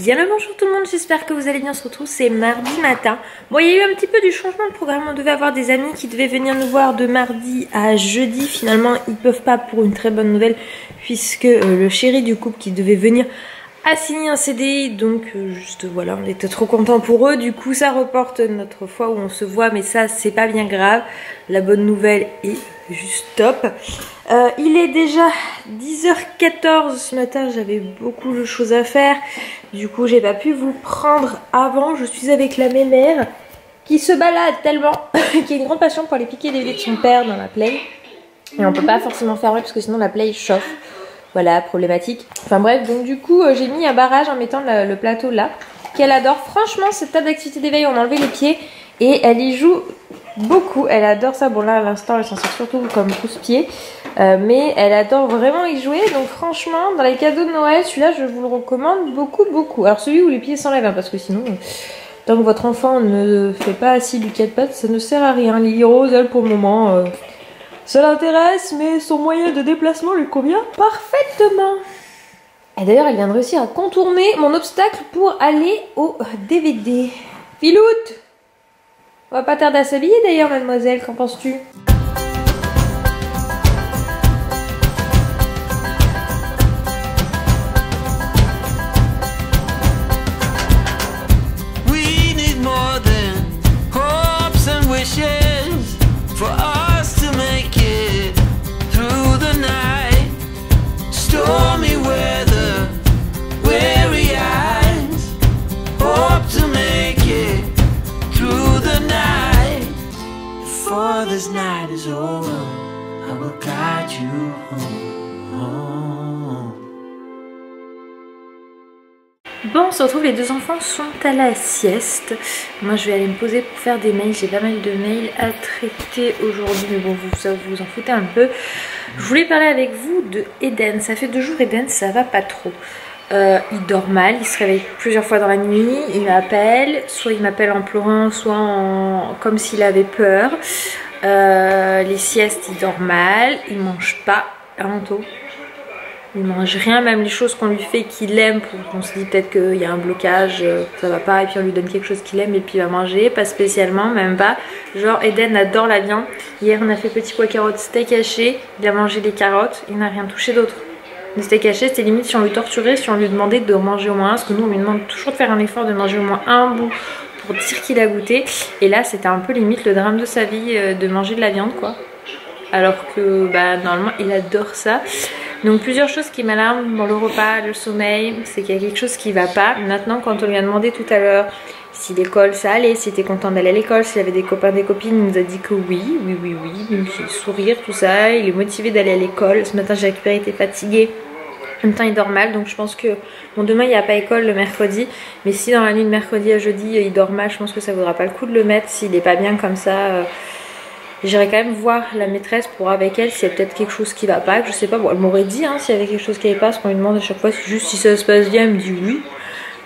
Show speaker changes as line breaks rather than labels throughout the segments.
Bien le bonjour tout le monde, j'espère que vous allez bien. On se retrouve, c'est mardi matin. Bon, il y a eu un petit peu du changement de programme. On devait avoir des amis qui devaient venir nous voir de mardi à jeudi. Finalement, ils peuvent pas pour une très bonne nouvelle, puisque le chéri du couple qui devait venir a signé un CDI. Donc juste voilà, on était trop contents pour eux. Du coup, ça reporte notre fois où on se voit, mais ça, c'est pas bien grave. La bonne nouvelle est juste top. Il est déjà 10h14 ce matin, j'avais beaucoup de choses à faire. Du coup, j'ai pas pu vous prendre avant. Je suis avec la mémère qui se balade tellement, qui a une grande passion pour aller piquer des lits de son père dans la play. Et on peut pas forcément fermer parce que sinon la play chauffe. Voilà, problématique. Enfin bref, donc du coup, j'ai mis un barrage en mettant le plateau là, qu'elle adore. Franchement, cette table d'activité d'éveil, on a enlevé les pieds et elle y joue beaucoup. Elle adore ça. Bon là, à l'instant, elle s'en sert surtout comme pousse-pied. Mais elle adore vraiment y jouer. Donc franchement, dans les cadeaux de Noël, celui-là, je vous le recommande beaucoup. Alors celui où les pieds s'enlèvent, hein, parce que sinon, tant que votre enfant ne fait pas assis du 4 pattes, ça ne sert à rien. Lily Rose, elle, pour le moment, ça l'intéresse, mais son moyen de déplacement lui convient parfaitement. Et d'ailleurs, elle vient de réussir à contourner mon obstacle pour aller au DVD. Filoute! On va pas tarder à s'habiller d'ailleurs, mademoiselle, qu'en penses-tu?
This night is over, I will guide you home.
Bon, on se retrouve, les deux enfants sont à la sieste. Moi, je vais aller me poser pour faire des mails. J'ai pas mal de mails à traiter aujourd'hui, mais bon, vous vous en foutez un peu. Je voulais parler avec vous de Eden. Ça fait 2 jours, Eden, ça va pas trop. Il dort mal, il se réveille plusieurs fois dans la nuit, il m'appelle, soit il m'appelle en pleurant, soit comme s'il avait peur. Les siestes, il dort mal, il mange pas un tôt. Il mange rien, même les choses qu'on lui fait qu'il aime, on se dit peut-être qu'il y a un blocage, ça va pas, et puis on lui donne quelque chose qu'il aime et puis il va manger, pas spécialement, même pas. Genre Eden adore la viande. Hier on a fait petit pois carottes steak haché, il a mangé les carottes, il n'a rien touché d'autre. Le steak haché, c'était limite si on lui torturait, si on lui demandait de manger au moins un, parce que nous on lui demande toujours de faire un effort de manger au moins un bout pour dire qu'il a goûté. Et là c'était un peu limite le drame de sa vie de manger de la viande quoi. Alors que bah normalement il adore ça. Donc plusieurs choses qui m'alarment dans le repas, le sommeil, c'est qu'il y a quelque chose qui va pas. Maintenant quand on lui a demandé tout à l'heure si l'école ça allait, s'il était content d'aller à l'école, s'il avait des copains, des copines, il nous a dit que oui. Donc il sourire, tout ça, il est motivé d'aller à l'école. Ce matin j'ai récupéré, il était fatigué. En même temps il dort mal, donc je pense que bon demain il n'y a pas école le mercredi, mais si dans la nuit de mercredi à jeudi il dort mal, je pense que ça vaudra pas le coup de le mettre s'il est pas bien comme ça. J'irai quand même voir la maîtresse pour voir avec elle s'il y a peut-être quelque chose qui va pas, que je sais pas. Bon elle m'aurait dit hein, s'il y avait quelque chose qui allait pas, parce qu'on lui demande à chaque fois juste si ça se passe bien, elle me dit oui.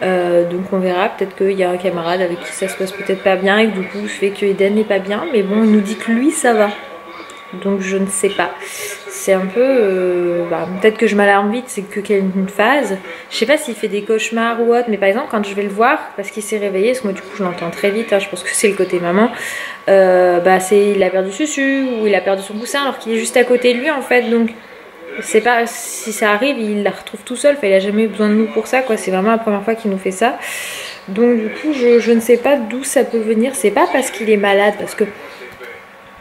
Donc on verra, peut-être qu'il y a un camarade avec qui ça se passe peut-être pas bien et que du coup je fais que Eden n'est pas bien, mais bon il nous dit que lui ça va. Donc je ne sais pas. C'est un peu... peut-être que je m'alarme vite, c'est que qu'il y a une phase. Je sais pas s'il fait des cauchemars ou autre, mais par exemple quand je vais le voir, parce qu'il s'est réveillé, parce que moi du coup je l'entends très vite, hein, je pense que c'est le côté maman, il a perdu Susu, ou il a perdu son coussin alors qu'il est juste à côté de lui en fait, donc c'est pas, si ça arrive, il la retrouve tout seul, enfin, il a jamais eu besoin de nous pour ça quoi, c'est vraiment la première fois qu'il nous fait ça. Donc du coup je ne sais pas d'où ça peut venir, c'est pas parce qu'il est malade, parce que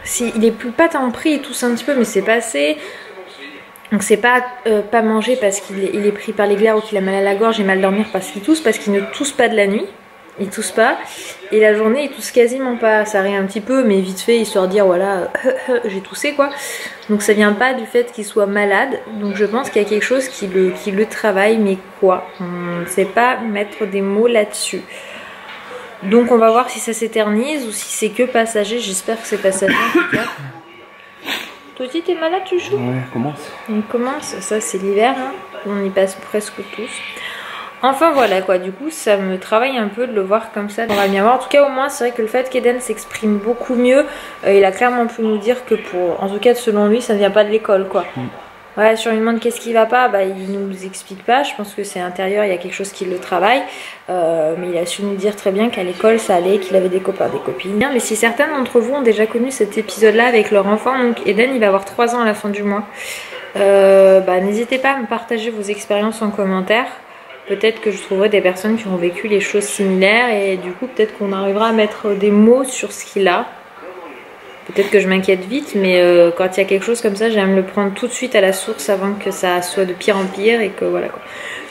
si il est plus pas tant pris, il tousse un petit peu mais c'est passé. Donc c'est pas pas manger parce qu'il est pris par les glaires ou qu'il a mal à la gorge et mal dormir parce qu'il tousse, parce qu'il ne tousse pas de la nuit, il tousse pas, et la journée il tousse quasiment pas, ça arrive un petit peu mais vite fait histoire de dire voilà j'ai toussé quoi. Donc ça vient pas du fait qu'il soit malade, donc je pense qu'il y a quelque chose qui le travaille, mais quoi, on ne sait pas mettre des mots là-dessus. Donc on va voir si ça s'éternise ou si c'est que passager, j'espère que c'est passager en tout cas. Toi aussi t'es malade, tu joues?
Ouais, commence.
On commence, ça c'est l'hiver, hein. On y passe presque tous. Enfin voilà quoi, du coup ça me travaille un peu de le voir comme ça. On va bien voir, en tout cas au moins c'est vrai que le fait qu'Eden s'exprime beaucoup mieux, il a clairement pu nous dire que en tout cas selon lui ça ne vient pas de l'école quoi. Ouais, si on lui demande qu'est-ce qui va pas, bah, il nous explique pas. Je pense que c'est intérieur, il y a quelque chose qui le travaille. Mais il a su nous dire très bien qu'à l'école ça allait, qu'il avait des copains, des copines. Mais si certaines d'entre vous ont déjà connu cet épisode-là avec leur enfant, donc Eden il va avoir 3 ans à la fin du mois. Bah, n'hésitez pas à me partager vos expériences en commentaire. Peut-être que je trouverai des personnes qui ont vécu les choses similaires et du coup peut-être qu'on arrivera à mettre des mots sur ce qu'il a. Peut-être que je m'inquiète vite, mais quand il y a quelque chose comme ça, j'aime le prendre tout de suite à la source avant que ça soit de pire en pire et que voilà quoi.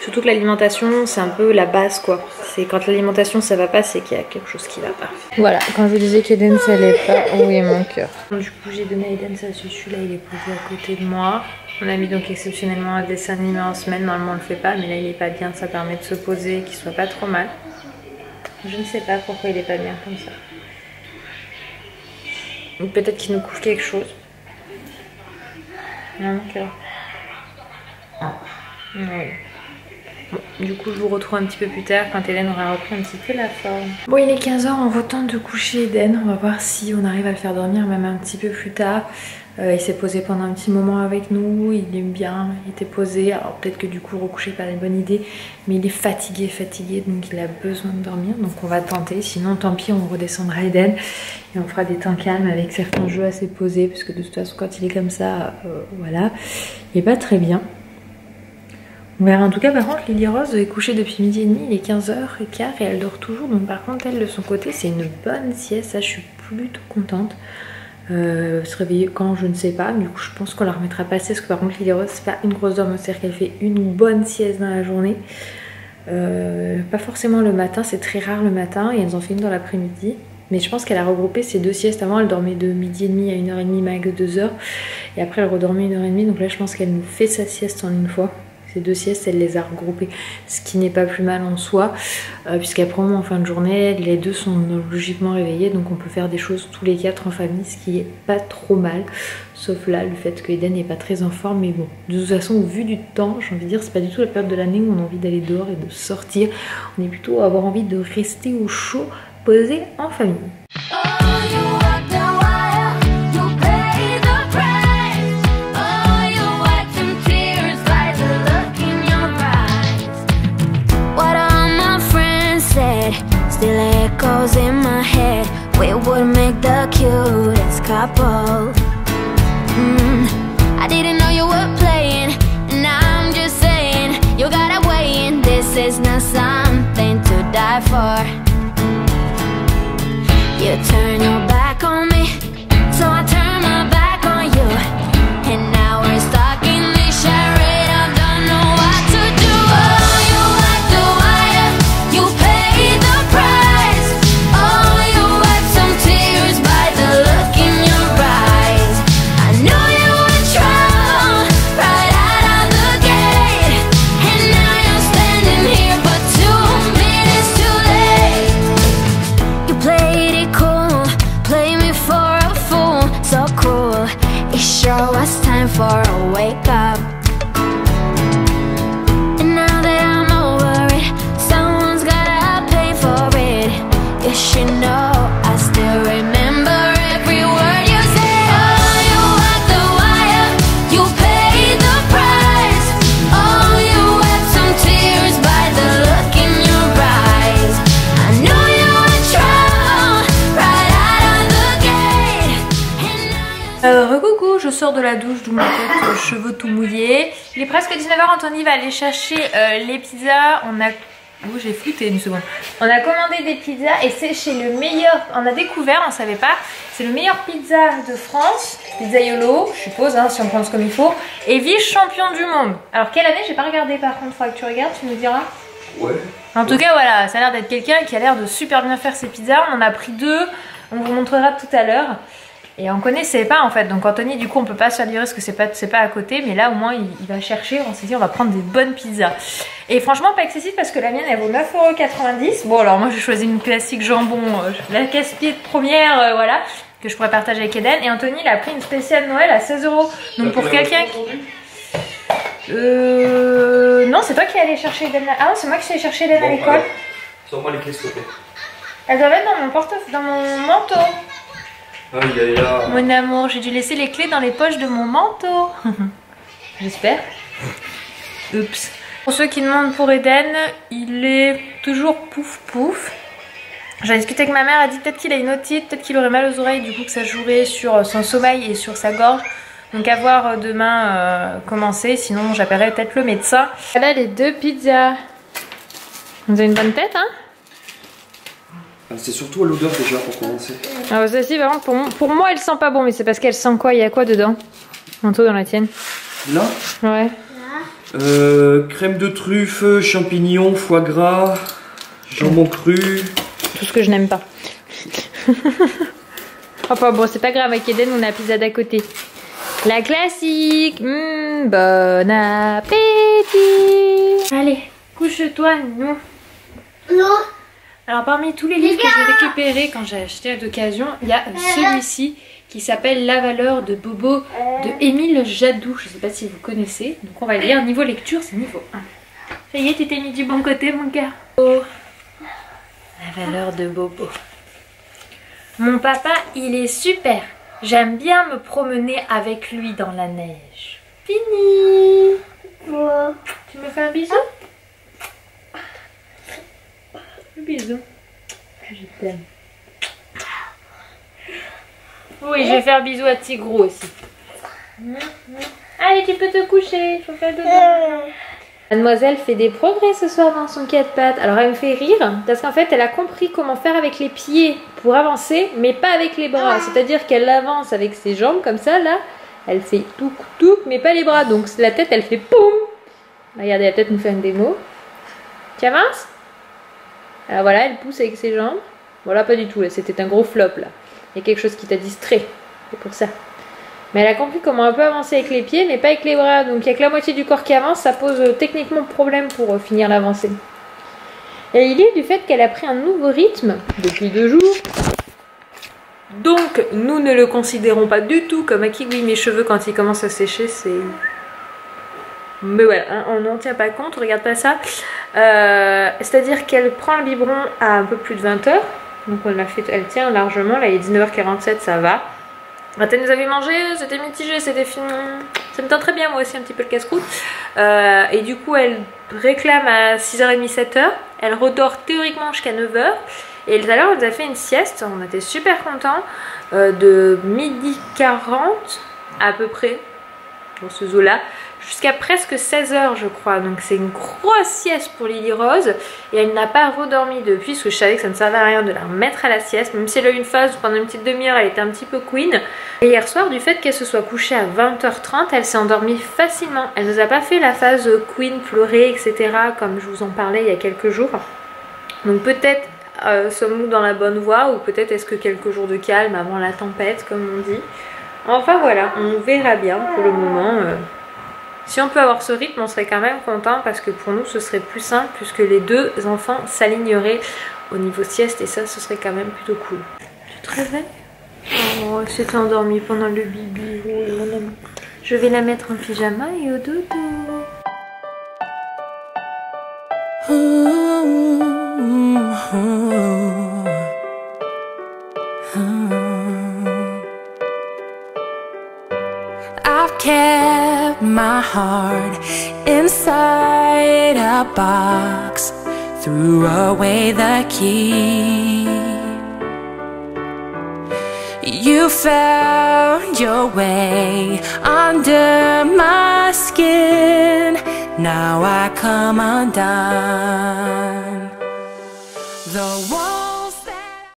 Surtout que l'alimentation, c'est un peu la base quoi. C'est quand l'alimentation ça va pas, c'est qu'il y a quelque chose qui va pas. Voilà, quand je vous disais qu'Eden ça allait pas, où est mon cœur. Du coup j'ai donné à Eden ça celui-là, il est posé à côté de moi. On a mis donc exceptionnellement un dessin animé en semaine, normalement on le fait pas, mais là il est pas bien, ça permet de se poser, qu'il soit pas trop mal. Je ne sais pas pourquoi il est pas bien comme ça. Ou peut-être qu'il nous couvre quelque chose. Non, mon cœur. Oui. Bon, du coup, je vous retrouve un petit peu plus tard quand Eden aura repris un petit peu la forme. Bon, il est 15 h, on retente de coucher Eden. On va voir si on arrive à le faire dormir même un petit peu plus tard. Il s'est posé pendant un petit moment avec nous, il aime bien, il était posé. Alors peut-être que du coup recoucher pas une bonne idée, mais il est fatigué, donc il a besoin de dormir. Donc on va tenter, sinon tant pis, on redescendra Eden et on fera des temps calmes avec certains jeux assez posés, parce que de toute façon quand il est comme ça, voilà, il est pas très bien. On verra. En tout cas par contre Lily Rose est couchée depuis midi et demi, il est 15h15 et elle dort toujours. Donc par contre elle de son côté c'est une bonne sieste, ça je suis plutôt contente. Se réveiller quand je ne sais pas, du coup je pense qu'on la remettra pas assez parce que par contre Lily Rose c'est pas une grosse dormeuse, c'est-à-dire qu'elle fait une bonne sieste dans la journée, pas forcément le matin, c'est très rare le matin et elles en fait une dans l'après-midi, mais je pense qu'elle a regroupé ses 2 siestes. Avant elle dormait de midi et demi à 1h30 max 2h et après elle redormait 1h30, donc là je pense qu'elle nous fait sa sieste en une fois. Ces 2 siestes, elle les a regroupées, ce qui n'est pas plus mal en soi, puisqu'après en fin de journée, les 2 sont logiquement réveillés, donc on peut faire des choses tous les 4 en famille, ce qui est pas trop mal, sauf là le fait que Eden n'est pas très en forme, mais bon, de toute façon au vu du temps, j'ai envie de dire, c'est pas du tout la période de l'année où on a envie d'aller dehors et de sortir, on est plutôt à avoir envie de rester au chaud, posé en famille.
Still echoes in my head. We would make the cutest couple. I didn't know you were playing, and I'm just saying you gotta weigh in. This is not something to die for. You turn your back on me, so I turn my back on you, and now we're stuck in this charade. I don't know what to do. Oh, you like the wire, you pay the price. Oh, you wiped some tears by the look in your eyes. I knew you were trouble right out of the gate, and now you're standing here but 2 minutes too late. You played it cool, play me for a fool, so cruel. It sure was time for a wake up. And now that I'm over it, someone's gotta pay for it. You should know I still remember every word you said. Oh, you walked the wire, you paid the price. Oh, you wept some tears by the look in your eyes. I knew you were trouble right out of the gate, and now you're
Recoucou, je sors de la douche, d'où ma tête, cheveux tout mouillés. Il est presque 19 h, Anthony va aller chercher les pizzas. On a... Oh, j'ai flouté une seconde. On a commandé des pizzas et c'est chez le meilleur... On a découvert, on savait pas. C'est le meilleur pizza de France. Pizzaiolo, je suppose, hein, si on pense comme il faut. Et vice-champion du monde. Alors quelle année? J'ai pas regardé par contre, faudra que tu regardes, tu nous diras.
Ouais.
En tout cas voilà, ça a l'air d'être quelqu'un qui a l'air de super bien faire ses pizzas. On en a pris 2, on vous montrera tout à l'heure. Et on connaissait pas en fait, donc Anthony du coup on peut pas se faire livrer parce que c'est pas à côté, mais là au moins il va chercher, on s'est dit on va prendre des bonnes pizzas. Et franchement pas excessif parce que la mienne elle vaut 9,90 €. Bon alors moi j'ai choisi une classique jambon, la casse-pied de première, voilà, que je pourrais partager avec Eden. Et Anthony il a pris une spéciale Noël à 16 €. Donc pour quelqu'un qui... Non c'est toi qui es allé chercher Eden. Ah non c'est moi qui suis allé chercher Eden à l'école.
Sors-moi les clés s'il te plaît.
Elles doivent être dans mon portefeuille, dans mon manteau.
Ah, il est là.
Mon amour, j'ai dû laisser les clés dans les poches de mon manteau. J'espère. Oups. Pour ceux qui demandent pour Eden, il est toujours pouf pouf. J'ai discuté avec ma mère, elle a dit peut-être qu'il a une otite, peut-être qu'il aurait mal aux oreilles, du coup que ça jouerait sur son sommeil et sur sa gorge. Donc à voir demain comment c'est, sinon j'appellerai peut-être le médecin. Voilà les 2 pizzas. Vous avez une bonne tête, hein?
C'est surtout à l'odeur déjà pour commencer.
Ah bah celle-ci, par contre, pour moi elle sent pas bon, mais c'est parce qu'elle sent quoi? Il y a quoi dedans? Manteau dans la tienne?
Là?
Ouais.
Crème de truffe, champignons, foie gras, jambon cru.
Tout ce que je n'aime pas. Enfin bon, c'est pas grave, avec Eden on a la pizza d'à côté. La classique. Bon appétit. Allez, couche-toi, non.
Non.
Alors parmi tous les livres que j'ai récupérés quand j'ai acheté d'occasion, il y a celui-ci qui s'appelle La valeur de Bobo de Émile Jadou. Je sais pas si vous connaissez. Donc on va lire. Niveau lecture, c'est niveau 1. Ça y est, tu t'es mis du bon côté, mon gars. Oh. La valeur de Bobo. Mon papa, il est super. J'aime bien me promener avec lui dans la neige. Fini.
Ouais.
Tu me fais un bisou? Un bisou. Je t'aime. Oui, je vais faire bisou à Tigro aussi. Allez, tu peux te coucher. Il faut faire dodo. Mademoiselle fait des progrès ce soir dans son 4 pattes. Alors elle me fait rire parce qu'en fait elle a compris comment faire avec les pieds pour avancer, mais pas avec les bras. C'est-à-dire qu'elle avance avec ses jambes comme ça, là. Elle fait touc touc, mais pas les bras. Donc la tête elle fait poum. Regardez, elle va peut-être nous faire une démo. Tu avances? Alors voilà, elle pousse avec ses jambes. Voilà, pas du tout, c'était un gros flop là. Il y a quelque chose qui t'a distrait, c'est pour ça. Mais elle a compris comment on peut avancer avec les pieds, mais pas avec les bras. Donc il n'y a que la moitié du corps qui avance, ça pose techniquement problème pour finir l'avancée. Et il est du fait qu'elle a pris un nouveau rythme depuis 2 jours. Donc nous ne le considérons pas du tout comme acquis. Oui, mes cheveux quand ils commencent à sécher, c'est... Mais voilà, hein, on n'en tient pas compte, regarde pas ça. C'est-à-dire qu'elle prend le biberon à un peu plus de 20 h. Donc on l'a fait, elle tient largement, là il est 19h47, ça va. Quand elle nous avait mangé, c'était mitigé, c'était fini. Ça me tente très bien moi aussi un petit peu le casse-croûte. Et du coup elle réclame à 6h30, 7h. Elle redort théoriquement jusqu'à 9h. Et tout à l'heure elle nous a fait une sieste, on était super contents. De 12h40 à peu près, dans ce zoo-là, jusqu'à presque 16h je crois. Donc c'est une grosse sieste pour Lily Rose. Et elle n'a pas redormi depuis, parce que je savais que ça ne servait à rien de la remettre à la sieste. Même si elle a eu une phase où pendant une petite demi-heure elle était un petit peu queen. Et hier soir, du fait qu'elle se soit couchée à 20h30, elle s'est endormie facilement. Elle nous a pas fait la phase queen, pleurer, etc. comme je vous en parlais il y a quelques jours. Donc peut-être sommes-nous dans la bonne voie, ou peut-être est-ce que quelques jours de calme avant la tempête comme on dit. Enfin voilà, on verra bien pour le moment. Si on peut avoir ce rythme, on serait quand même content, parce que pour nous ce serait plus simple puisque les 2 enfants s'aligneraient au niveau sieste, et ça ce serait quand même plutôt cool. Tu te réveilles? Oh, elle s'est endormie pendant le bibi. Oh, mon ami. Je vais la mettre en pyjama et au dodo.
I've kept my heart inside a box, threw away the key. You found your way under my skin. Now I come undone. The one